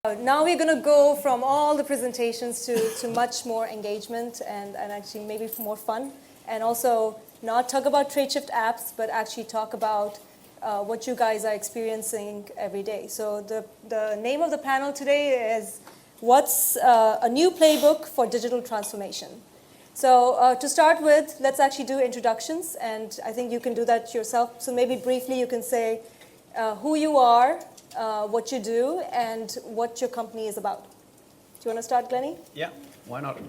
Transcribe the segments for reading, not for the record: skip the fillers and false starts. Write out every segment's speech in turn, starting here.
Now we're going to go from all the presentations to much more engagement and actually maybe more fun, and also not talk about Tradeshift apps, but actually talk about what you guys are experiencing every day. So the name of the panel today is What's a New Playbook for Digital Transformation? So to start with, let's actually do introductions, and I think you can do that yourself. So maybe briefly you can say who you are, what you do, and what your company is about. Do you want to start, Glennie? Yeah, why not?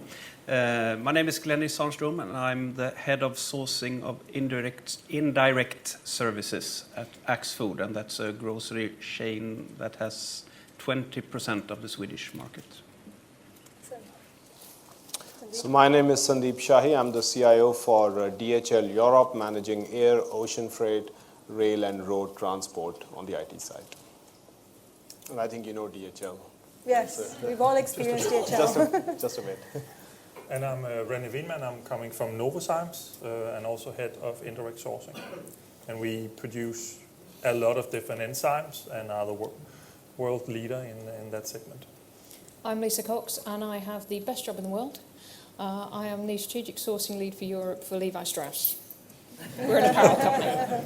My name is Glennie Sarnstrom, and I'm the head of sourcing of indirect services at Axfood, and that's a grocery chain that has 20% of the Swedish market. So my name is Sandeep Shahi. I'm the CIO for DHL Europe, managing air, ocean freight, rail, and road transport on the IT side. And I think you know DHL. Yes, we've all experienced DHL. Just a bit. And I'm René Wienman. I'm coming from Novozymes and also head of indirect sourcing. And we produce a lot of different enzymes and are the world leader in that segment. I'm Lisa Cox, and I have the best job in the world. I am the strategic sourcing lead for Europe for Levi Strauss. We're an apparel company.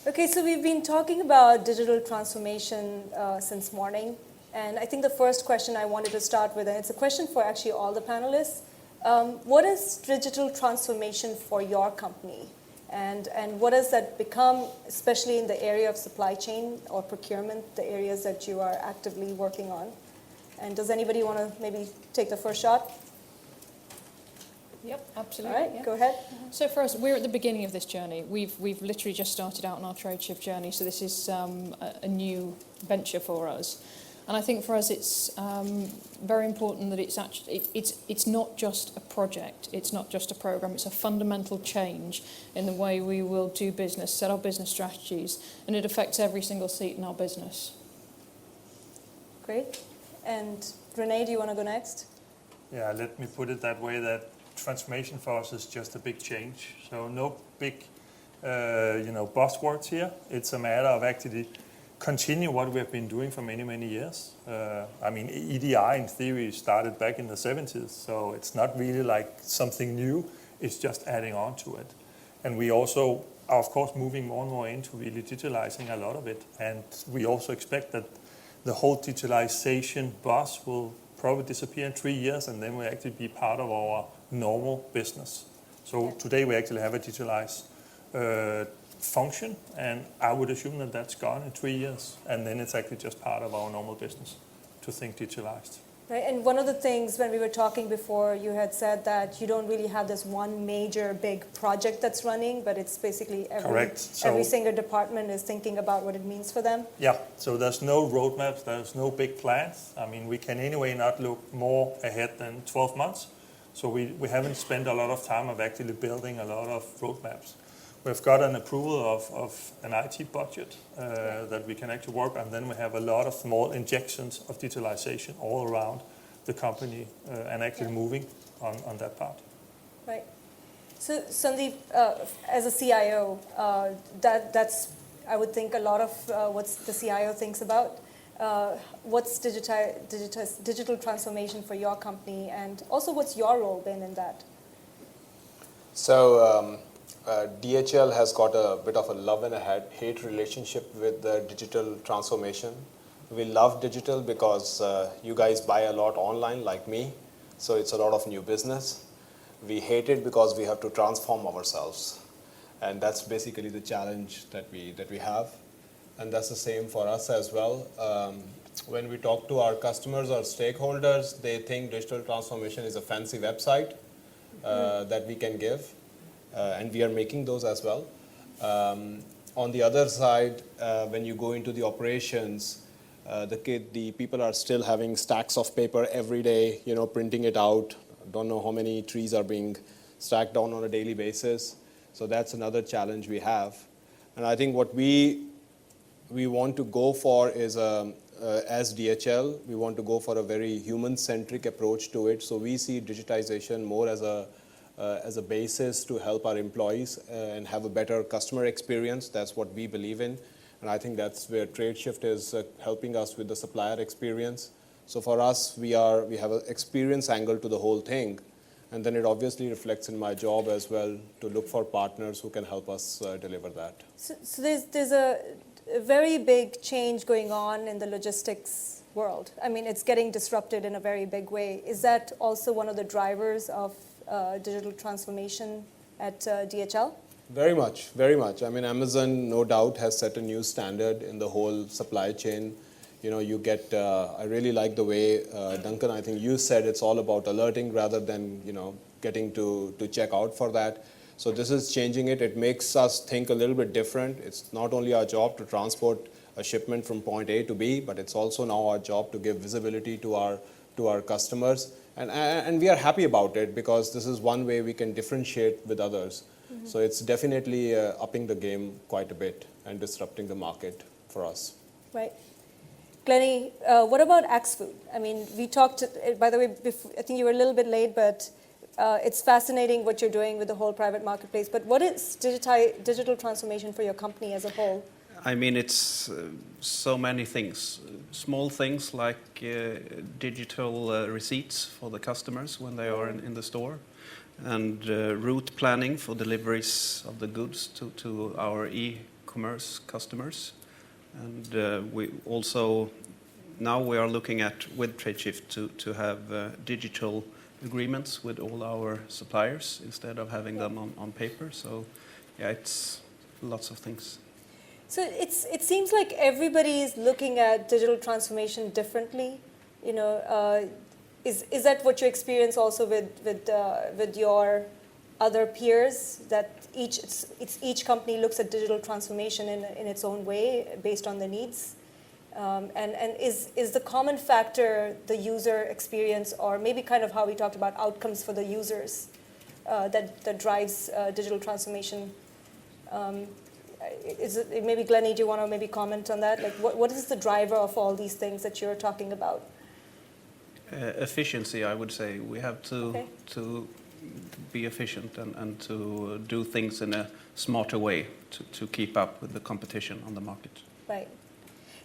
Okay, so we've been talking about digital transformation since morning, and I think the first question I wanted to start with, and it's a question for actually all the panelists, what is digital transformation for your company? And what does that become, especially in the area of supply chain or procurement, the areas that you are actively working on? And does anybody want to maybe take the first shot? Yep, absolutely. All right, yeah. Go ahead. So for us, we're at the beginning of this journey. We've literally just started out on our Tradeshift journey, so this is a new venture for us. And I think for us, it's very important that it's not just a project, it's not just a program, it's a fundamental change in the way we will do business, set our business strategies, and it affects every single seat in our business. Great. And René, do you want to go next? Yeah, let me put it that way, that transformation for us is just a big change. So no big buzzwords here. It's a matter of actually continue what we have been doing for many, many years. EDI in theory started back in the 70s, so it's not really like something new, it's just adding on to it. And we also are, of course, moving more and more into really digitalizing a lot of it. And we also expect that the whole digitalization buzz will probably disappear in 3 years, and then we'll actually be part of our normal business. So today we actually have a digitalized function, and I would assume that that's gone in 3 years, and then it's actually just part of our normal business to think digitalized. Right, and one of the things when we were talking before, you had said that you don't really have this one major big project that's running, but it's basically every single department is thinking about what it means for them. Yeah, so there's no roadmaps, there's no big plans. I mean, we can anyway not look more ahead than 12 months. So we haven't spent a lot of time of actually building a lot of roadmaps. We've got an approval of an IT budget that we can actually work on. Then we have a lot of small injections of digitalization all around the company and actually moving on that part. Right. So Sandeep, as a CIO, that's, I would think, a lot of what the CIO thinks about. What's digital transformation for your company, and also what's your role been in that? So DHL has got a bit of a love and a hate relationship with the digital transformation. We love digital because you guys buy a lot online like me, so it's a lot of new business. We hate it because we have to transform ourselves, and that's basically the challenge that we have. And that's the same for us as well. When we talk to our customers or stakeholders, they think digital transformation is a fancy website that we can give, and we are making those as well. On the other side, when you go into the operations, the people are still having stacks of paper every day, printing it out. Don't know how many trees are being stacked down on a daily basis. So that's another challenge we have. And I think what we want to go for is, as DHL, we want to go for a very human-centric approach to it. So we see digitization more as a basis to help our employees and have a better customer experience. That's what we believe in. And I think that's where Tradeshift is helping us with the supplier experience. So for us, we have an experience angle to the whole thing. And then it obviously reflects in my job as well to look for partners who can help us deliver that. So there's a very big change going on in the logistics world. I mean, it's getting disrupted in a very big way. Is that also one of the drivers of digital transformation at DHL? Very much, very much. I mean, Amazon, no doubt, has set a new standard in the whole supply chain. You know, you get, I really like the way, Duncan, I think you said it's all about alerting rather than, you know, getting to check out for that. So this is changing it. It makes us think a little bit different. It's not only our job to transport a shipment from point A to B, but it's also now our job to give visibility to our customers. And we are happy about it because this is one way we can differentiate with others. Mm-hmm. So it's definitely upping the game quite a bit and disrupting the market for us. Right. Glennie, what about Axfood? I mean, we talked, by the way, before, I think you were a little bit late, but it's fascinating what you're doing with the whole private marketplace. But what is digital transformation for your company as a whole? I mean, it's so many things. Small things like digital receipts for the customers when they are in the store, and route planning for deliveries of the goods to our e-commerce customers. And we also, now we are looking at, with Tradeshift, to have digital agreements with all our suppliers instead of having them on paper. So, yeah, it's lots of things. So it seems like everybody is looking at digital transformation differently. You know, is that what you experience also with your other peers, that each company looks at digital transformation in its own way based on their needs? And is the common factor the user experience, or maybe kind of how we talked about outcomes for the users that drives digital transformation? Maybe Glennie, do you want to maybe comment on that? Like, what is the driver of all these things that you're talking about? Efficiency, I would say. We have to be efficient and to do things in a smarter way to keep up with the competition on the market. Right.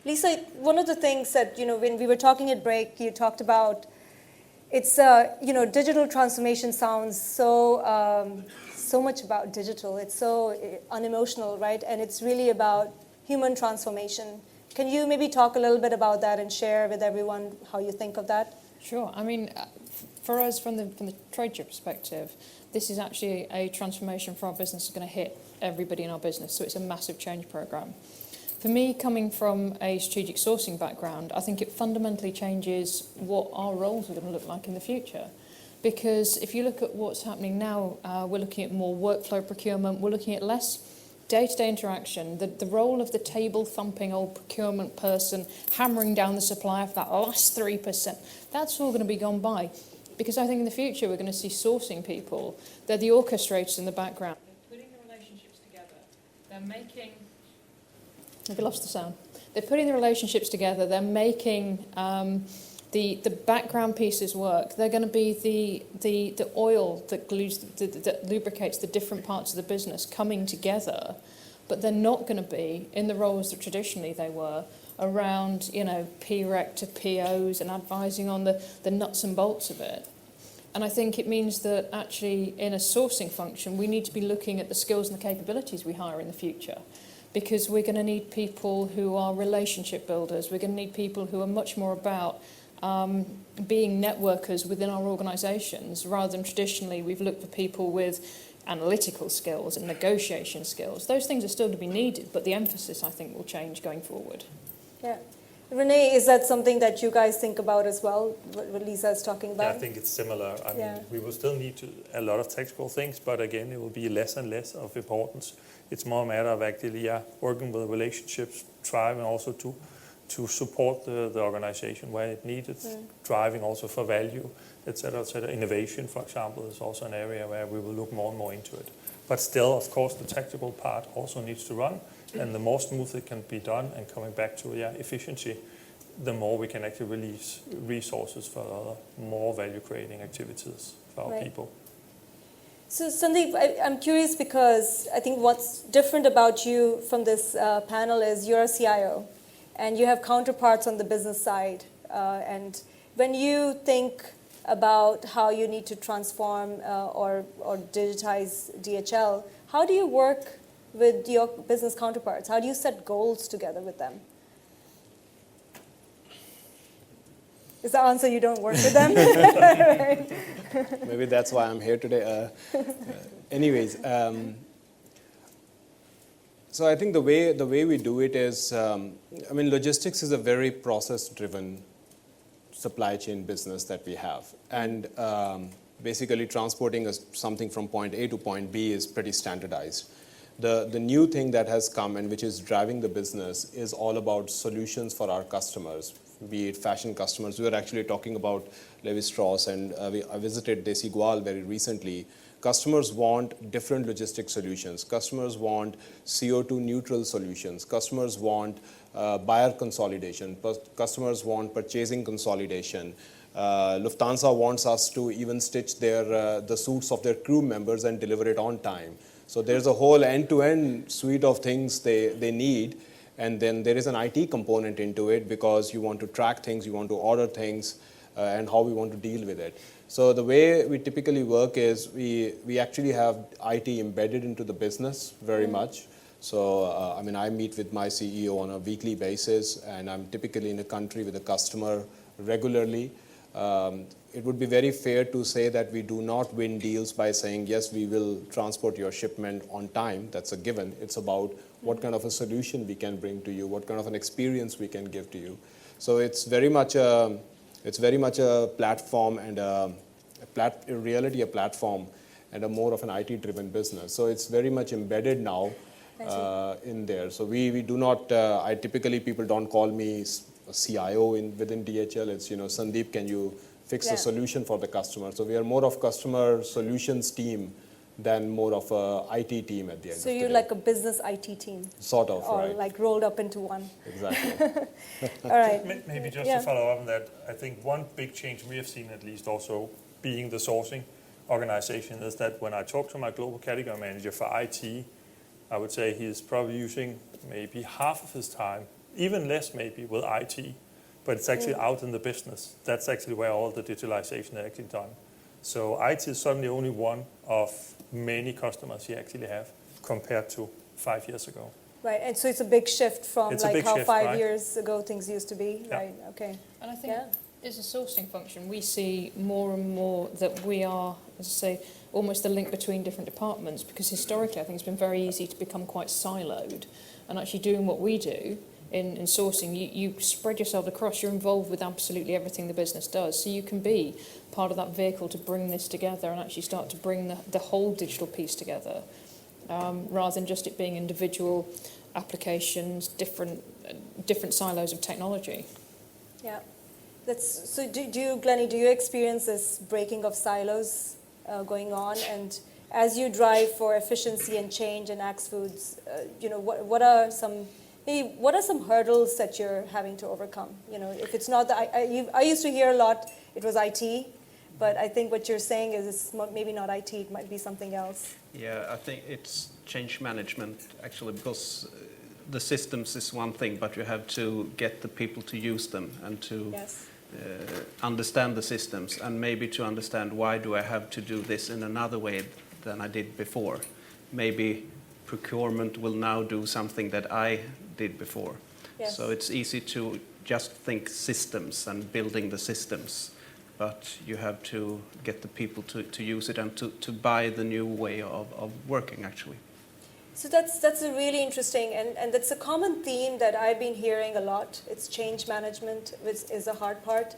Lisa, one of the things that, you know, when we were talking at break, you talked about, it's, you know, digital transformation sounds so much about digital. It's so unemotional, right? And it's really about human transformation. Can you maybe talk a little bit about that and share with everyone how you think of that? Sure. I mean, for us, from the Tradeshift perspective, this is actually a transformation for our business that's going to hit everybody in our business. So it's a massive change program. For me, coming from a strategic sourcing background, I think it fundamentally changes what our roles are going to look like in the future. Because if you look at what's happening now, we're looking at more workflow procurement, we're looking at less day-to-day interaction. The role of the table-thumping old procurement person hammering down the supplier for that last 3%, that's all going to be gone by. Because I think in the future we're going to see sourcing people. They're the orchestrators in the background. They're putting the relationships together. They're making... Maybe lost the sound. They're putting the relationships together. They're making the background pieces work. They're going to be the oil that glues, that lubricates the different parts of the business coming together. But they're not going to be in the roles that traditionally they were around, you know, PREC to POs and advising on the nuts and bolts of it. And I think it means that actually in a sourcing function, we need to be looking at the skills and the capabilities we hire in the future. Because we're going to need people who are relationship builders. We're going to need people who are much more about being networkers within our organisations, rather than traditionally we've looked for people with analytical skills and negotiation skills. Those things are still to be needed, but the emphasis, I think, will change going forward. Yeah. Renee, is that something that you guys think about as well, what Lisa is talking about? Yeah, I think it's similar. I mean, we will still need a lot of technical things, but again, it will be less and less of importance. It's more a matter of actually working with relationships, driving also to support the organization where it needed, driving also for value, etc., etc. Innovation, for example, is also an area where we will look more and more into it. But still, of course, the tactical part also needs to run, and the more smooth it can be done, and coming back to efficiency, the more we can actually release resources for other more value-creating activities for our people. So Sandeep, I'm curious because I think what's different about you from this panel is you're a CIO and you have counterparts on the business side. And when you think about how you need to transform or digitize DHL, how do you work with your business counterparts? How do you set goals together with them? Is the answer you don't work with them? Right. Maybe that's why I'm here today. Anyways, so I think the way we do it is, logistics is a very process-driven supply chain business that we have, and basically transporting something from point A to point B is pretty standardized. The new thing that has come and which is driving the business is all about solutions for our customers, be it fashion customers. We were actually talking about Levi Strauss, and I visited Desigual very recently. Customers want different logistic solutions. Customers want CO2 neutral solutions. Customers want buyer consolidation. Customers want purchasing consolidation. Lufthansa wants us to even stitch the suits of their crew members and deliver it on time. So there's a whole end-to-end suite of things they need. And then there is an IT component into it because you want to track things, you want to order things, and how we want to deal with it. So the way we typically work is we actually have IT embedded into the business very much. So I meet with my CEO on a weekly basis, and I'm typically in a country with a customer regularly. It would be very fair to say that we do not win deals by saying, yes, we will transport your shipment on time. That's a given. It's about what kind of a solution we can bring to you, what kind of an experience we can give to you. So it's very much a platform and in reality a platform and a more of an IT-driven business. So it's very much embedded now in there. So we do not, typically people don't call me a CIO within DHL. It's, Sandeep, can you fix a solution for the customer? So we are more of customer solutions team than more of a IT team at the end of the day. So you're like a business IT team? Sort of, or right. Or like rolled up into one? Exactly. All right. Maybe just to follow up on that, I think one big change we have seen, at least also being the sourcing organization, is that when I talk to my global category manager for IT, I would say he's probably using maybe half of his time, even less maybe, with IT, but it's actually out in the business. That's actually where all the digitalization is actually done. So IT is suddenly only one of many customers you actually have compared to 5 years ago. Right, and so it's a big shift from It's like how shift, 5 right? years ago things used to be, Yeah. right? Okay. And I think as a sourcing function, we see more and more that we are, as I say, almost the link between different departments, because historically I think it's been very easy to become quite siloed. And actually doing what we do in sourcing, you spread yourself across, you're involved with absolutely everything the business does. So you can be part of that vehicle to bring this together and actually start to bring the whole digital piece together, rather than just it being individual applications, different silos of technology. Yeah. So do you, Glennie, do you experience this breaking of silos going on? And as you drive for efficiency and change in Axe Foods, what are some hurdles that you're having to overcome? If it's not I used to hear a lot it was IT, but I think what you're saying is it's maybe not IT, it might be something else. Yeah, I think it's change management actually, because the systems is one thing, but you have to get the people to use them and to understand the systems, and maybe to understand why do I have to do this in another way than I did before. Maybe procurement will now do something that I did before. Yes. So it's easy to just think systems and building the systems, but you have to get the people to use it and to buy the new way of working actually. So that's a really interesting, and that's a common theme that I've been hearing a lot. It's change management, which is the hard part.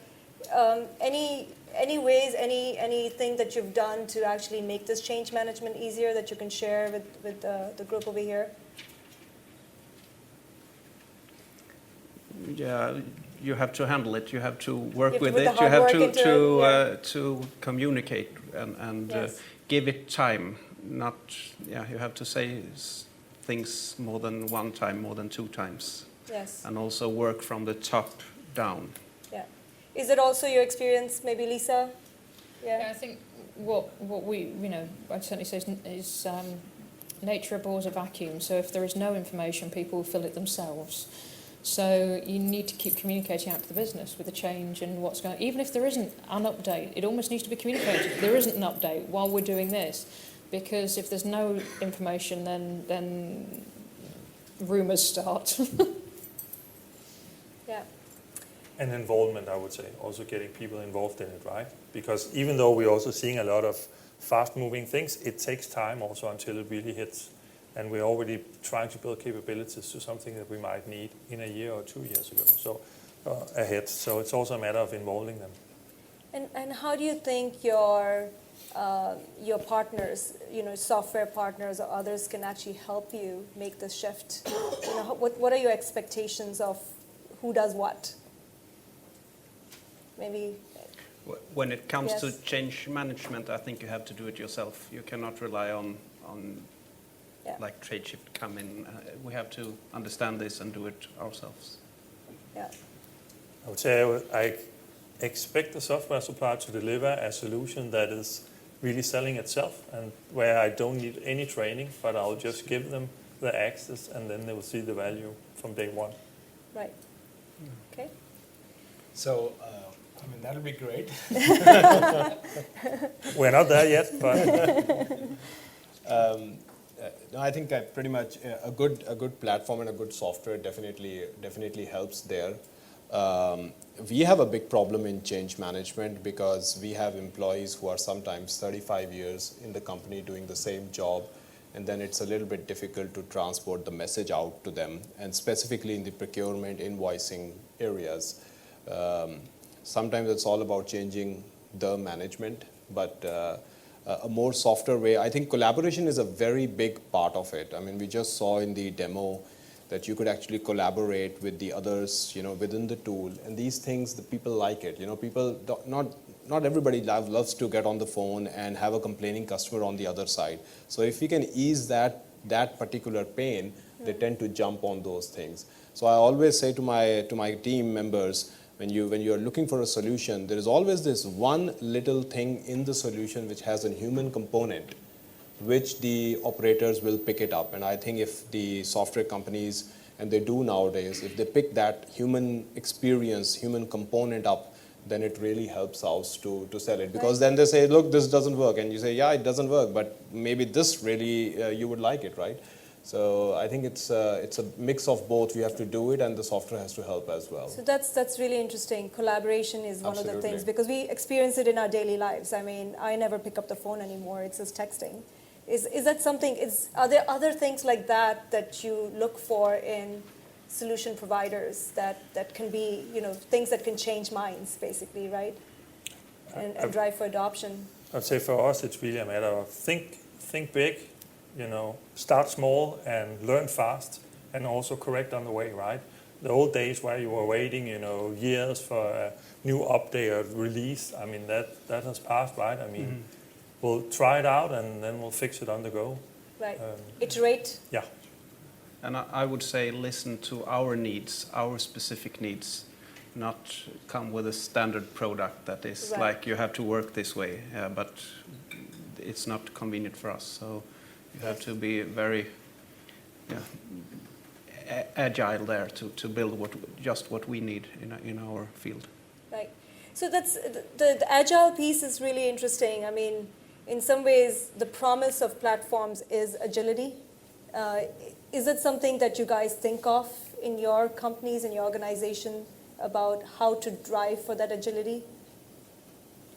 Any ways, anything that you've done to actually make this change management easier that you can share with the group over here? Yeah, you have to handle it. You have to work with put the it. You hard have work into it, to communicate and Yes. give it time. You have to say things more than one time, more than 2 times. Yes. And also work from the top down. Yeah. Is it also your experience, maybe Lisa? Yeah, I think what we, I certainly say is nature abhors a vacuum. So if there is no information, people will fill it themselves. So you need to keep communicating out to the business with the change and what's going on. Even if there isn't an update, it almost needs to be communicated. There isn't an update while we're doing this, because if there's no information, then rumours start. Yeah. And involvement, I would say, also getting people involved in it, right? Because even though we're also seeing a lot of fast-moving things, it takes time also until it really hits. And we're already trying to build capabilities to something that we might need in a year or 2 years ago, so ahead. So it's also a matter of involving them. And how do you think your partners, software partners or others, can actually help you make this shift? What are your expectations of who does what? Maybe. When it comes to Yes. change management, I think you have to do it yourself. You cannot rely on Yeah. like Tradeshift come in. We have to understand this and do it ourselves. Yeah. I would say I expect the software supplier to deliver a solution that is really selling itself, and where I don't need any training, but I'll just give them the access, and then they will see the value from day one. Right. Okay. So, that'll be great. We're not there yet, but No, I think pretty much a good platform and a good software definitely helps there. We have a big problem in change management because we have employees who are sometimes 35 years in the company doing the same job, and then it's a little bit difficult to transport the message out to them, and specifically in the procurement, invoicing areas. Sometimes it's all about changing the management, but a more softer way. I think collaboration is a very big part of it. I mean, we just saw in the demo that you could actually collaborate with the others, within the tool. And these things, the people like it. People not everybody loves to get on the phone and have a complaining customer on the other side. So if we can ease that particular pain, they tend to jump on those things. So I always say to my team members, when you are looking for a solution, there is always this one little thing in the solution which has a human component, which the operators will pick it up. And I think if the software companies, and they do nowadays, if they pick that human experience, human component up, then it really helps us to sell it. Because then they say, look, this doesn't work. And you say, yeah, it doesn't work, but maybe this really, you would like it, right? So I think it's a mix of both. We have to do it, and the software has to help as well. So that's really interesting. Collaboration is one of the Absolutely. things, because we experience it in our daily lives. I mean, I never pick up the phone anymore. It's just texting. Is that something? Are there other things like that you look for in solution providers that can be, things that can change minds, basically, right? And drive for adoption. I'd say for us it's really a matter of think big, start small and learn fast, and also correct on the way, right? The old days where you were waiting, years for a new update or release, I mean, that has passed, right? I mean, we'll try it out and then we'll fix it on the go. Right. Iterate. Yeah. And I would say listen to our needs, our specific needs, not come with a standard product that is Right. like you have to work this way, but it's not convenient for us. So you have to be very agile there to build what we need in our field. Right. So that's the agile piece is really interesting. I mean, in some ways, the promise of platforms is agility. Is it something that you guys think of in your companies, in your organization, about how to drive for that agility?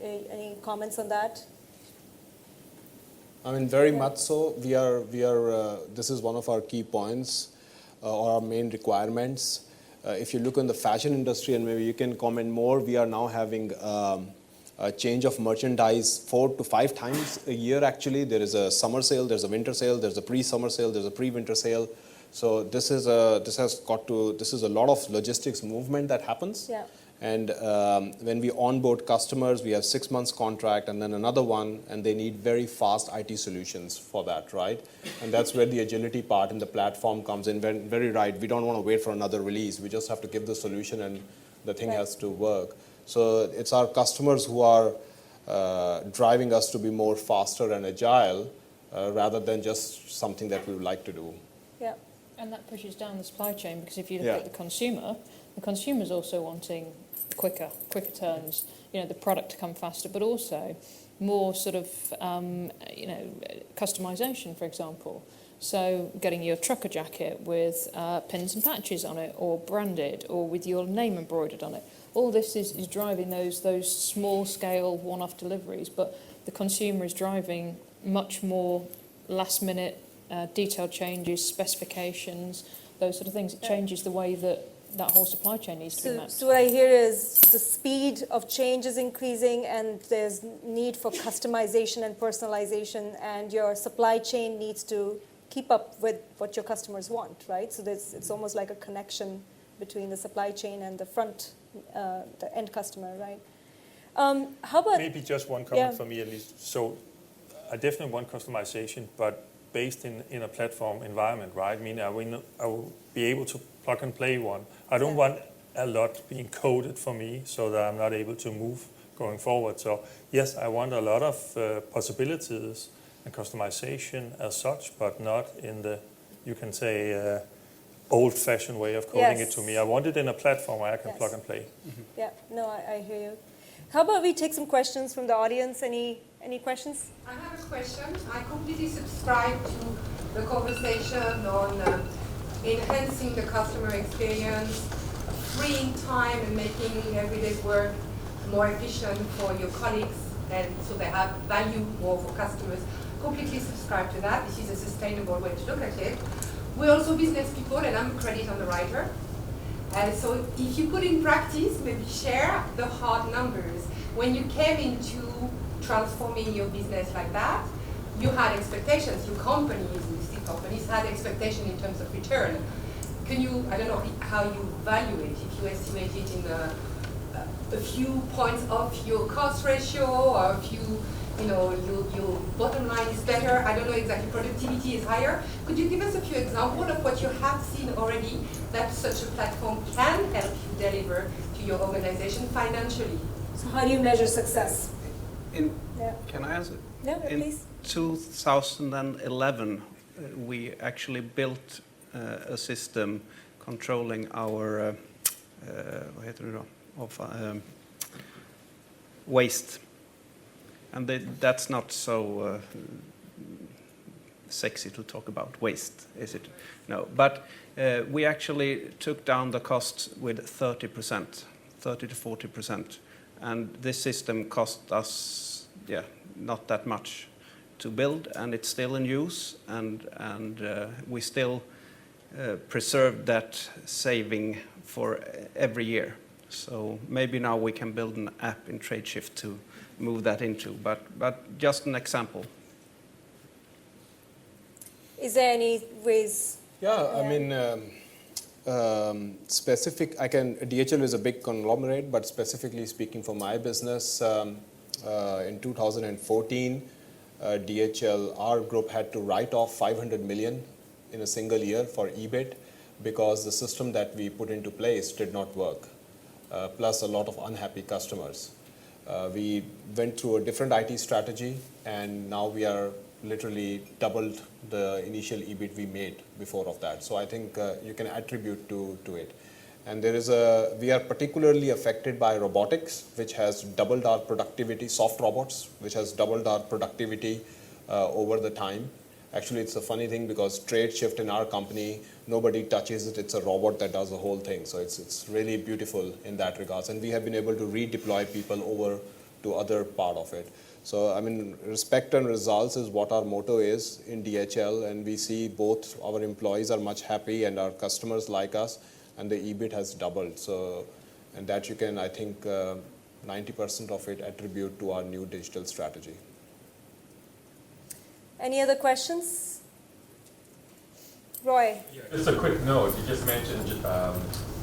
Any comments on that? I mean, very much so. We are. This is one of our key points, or our main requirements. If you look in the fashion industry, and maybe you can comment more, we are now having a change of merchandise 4 to 5 times a year. Actually, there is a summer sale, there's a winter sale, there's a pre-summer sale, there's a pre-winter sale. So this is a lot of logistics movement that happens. Yeah. And when we onboard customers, we have 6 months contract and then another one, and they need very fast IT solutions for that, right? And that's where the agility part in the platform comes in. Very right. We don't want to wait for another release. We just have to give the solution, and the thing Right. has to work. So it's our customers who are driving us to be more faster and agile rather than just something that we would like to do. Yeah. And that pushes down the supply chain, because if you look Yeah. at the consumer's also wanting quicker turns, the product to come faster, but also more sort of, customization, for example. So getting your trucker jacket with pins and patches on it, or branded, or with your name embroidered on it. All this is driving those small-scale one-off deliveries, but the consumer is driving much more last-minute detailed changes, specifications, those sort of things. It changes the way that whole supply chain needs to be mapped. So what I hear is the speed of change is increasing, and there's need for customization and personalization, and your supply chain needs to keep up with what your customers want, right? So it's almost like a connection between the supply chain and the end customer, right? How about... Maybe just one comment from me at least. So I definitely want customization, but based in a platform environment, right? I mean, I will be able to plug and play one. I don't want a lot being coded for me so that I'm not able to move going forward. So yes, I want a lot of possibilities and customization as such, but not in the, you can say, old-fashioned way of coding it to me. I want it in a platform where I can plug and play. Mm-hmm. Yeah, no, I hear you. How about we take some questions from the audience? Any questions? I have a question. I completely subscribe to the conversation on enhancing the customer experience, freeing time and making everyday work more efficient for your colleagues, and so they have value more for customers. Completely subscribe to that. This is a sustainable way to look at it. We're also business people, and I'm a credit underwriter. So if you put in practice, maybe share the hard numbers. When you came into transforming your business like that, you had expectations. Your companies, listed companies, had expectations in terms of return. Can you, I don't know how you value it, if you estimate it in a few points of your cost ratio, or if your bottom line is better, I don't know exactly, productivity is higher. Could you give us a few examples of what you have seen already that such a platform can help you deliver to your organization financially? So how do you measure success? Can I answer? Yeah, please. In 2011, we actually built a system controlling our waste. And that's not so sexy to talk about waste, is it? No, but we actually took down the cost with 30%, 30 to 40%. And this system cost us, not that much to build, and it's still in use, and we still preserve that saving for every year. So maybe now we can build an app in Tradeshift to move that into, but just an example. Is there any ways? I mean, DHL is a big conglomerate, but specifically speaking for my business, in 2014, DHL, our group had to write off 500 million in a single year for EBIT because the system that we put into place did not work, plus a lot of unhappy customers. We went through a different IT strategy, and now we are literally doubled the initial EBIT we made before of that. So I think you can attribute to it. And we are particularly affected by robotics, which has doubled our productivity, soft robots, which has doubled our productivity over the time. Actually, it's a funny thing because Tradeshift in our company, nobody touches it. It's a robot that does the whole thing. So it's really beautiful in that regards. And we have been able to redeploy people over to other part of it. So, I mean, respect and results is what our motto is in DHL. And we see both our employees are much happy and our customers like us. And the EBIT has doubled. So, and that you can, I think, 90% of it attribute to our new digital strategy. Any other questions? Roy? Yeah, just a quick note. You just mentioned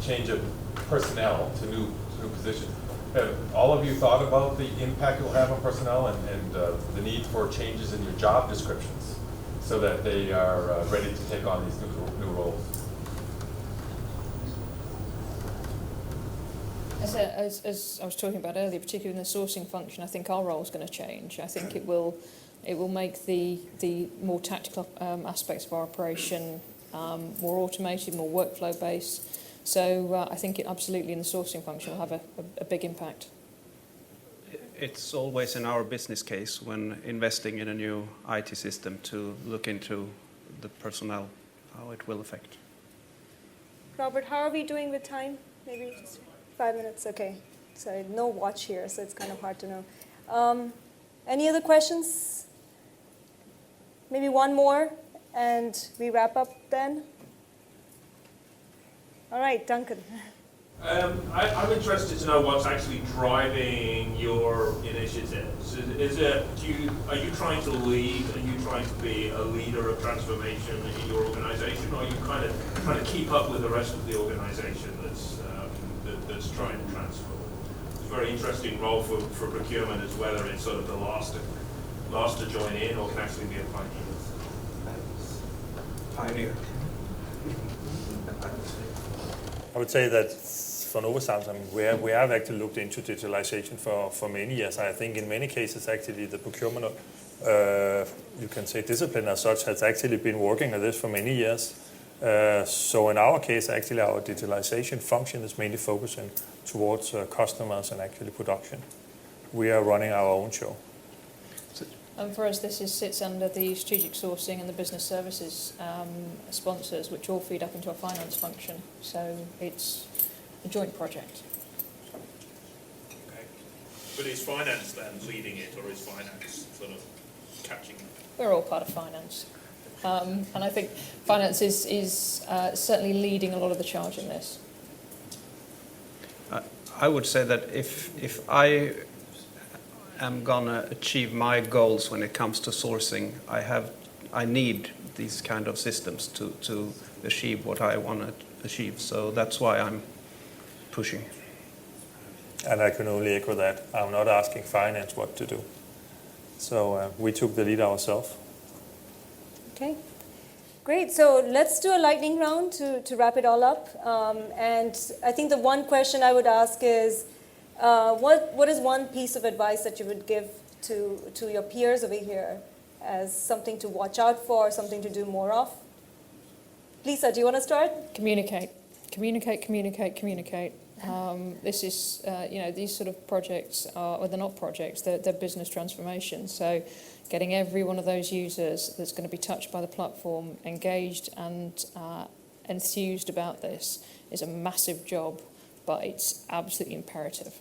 change of personnel to new positions. Have all of you thought about the impact it will have on personnel and the need for changes in your job descriptions so that they are ready to take on these new roles? As I was talking about earlier, particularly in the sourcing function, I think our role is going to change. I think it will make the more tactical aspects of our operation more automated, more workflow based. So I think it absolutely in the sourcing function will have a big impact. It's always in our business case when investing in a new IT system to look into the personnel, how it will affect. Robert, how are we doing with time? Maybe just 5 minutes, okay. Sorry, no watch here, so it's kind of hard to know. Any other questions? Maybe one more, and we wrap up then? All right, Duncan. I'm interested to know what's actually driving your initiatives. Are you trying to lead? Are you trying to be a leader of transformation in your organisation, or are you kind of trying to keep up with the rest of the organisation that's trying to transform? It's a very interesting role for procurement as whether it's sort of the last to join in or can actually be a pioneer. Pioneer. I would say that for Novozymes, I mean, we have actually looked into digitalization for many years. I think in many cases, actually, the procurement, you can say discipline as such, has actually been working on this for many years. So in our case, actually, our digitalization function is mainly focusing towards customers and actually production. We are running our own show. And for us, this sits under the strategic sourcing and the business services sponsors, which all feed up into a finance function. So it's a joint project. Okay. But is finance then leading it, or is finance sort of catching up? We're all part of finance. And I think finance is certainly leading a lot of the charge in this. I would say that if I am gonna achieve my goals when it comes to sourcing, I need these kind of systems to achieve what I want to achieve. So that's why I'm pushing. And I can only echo that. I'm not asking finance what to do. So we took the lead ourselves. Okay, great. So let's do a lightning round to wrap it all up. And I think the one question I would ask is, what is one piece of advice that you would give to your peers over here as something to watch out for, something to do more of? Lisa, do you want to start? Communicate. This is, these sort of projects are, well, they're not projects, they're business transformation. So getting every one of those users that's going to be touched by the platform engaged and enthused about this is a massive job, but it's absolutely imperative.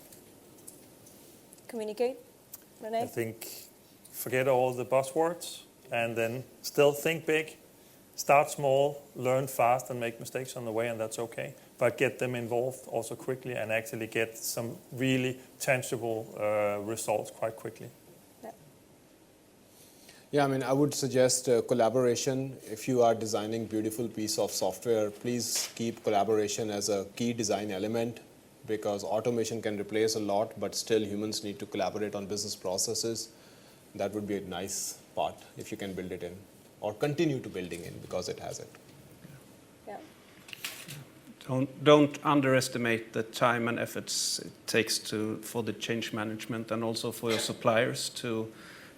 Communicate. Renee? I think forget all the buzzwords and then still think big. Start small, learn fast, and make mistakes on the way, and that's okay. But get them involved also quickly and actually get some really tangible results quite quickly. Yeah, I mean, I would suggest collaboration. If you are designing beautiful piece of software, please keep collaboration as a key design element, because automation can replace a lot, but still humans need to collaborate on business processes. That would be a nice part if you can build it in, or continue to building in, because it has it. Yeah. Don't underestimate the time and efforts it takes for the change management and also for your suppliers to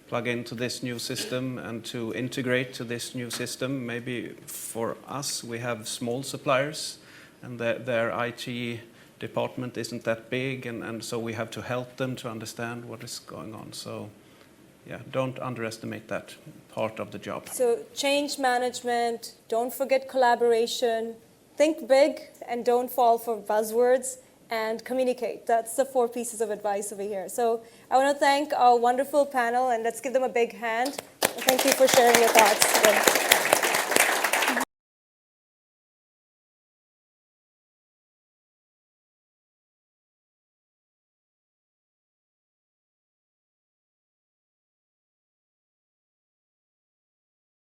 plug into this new system and to integrate to this new system. Maybe for us, we have small suppliers and their IT department isn't that big, and so we have to help them to understand what is going on. So yeah, don't underestimate that part of the job. So change management, don't forget collaboration, think big and don't fall for buzzwords, and communicate. That's the 4 pieces of advice over here. So I want to thank our wonderful panel, and let's give them a big hand. Thank you for sharing your thoughts today.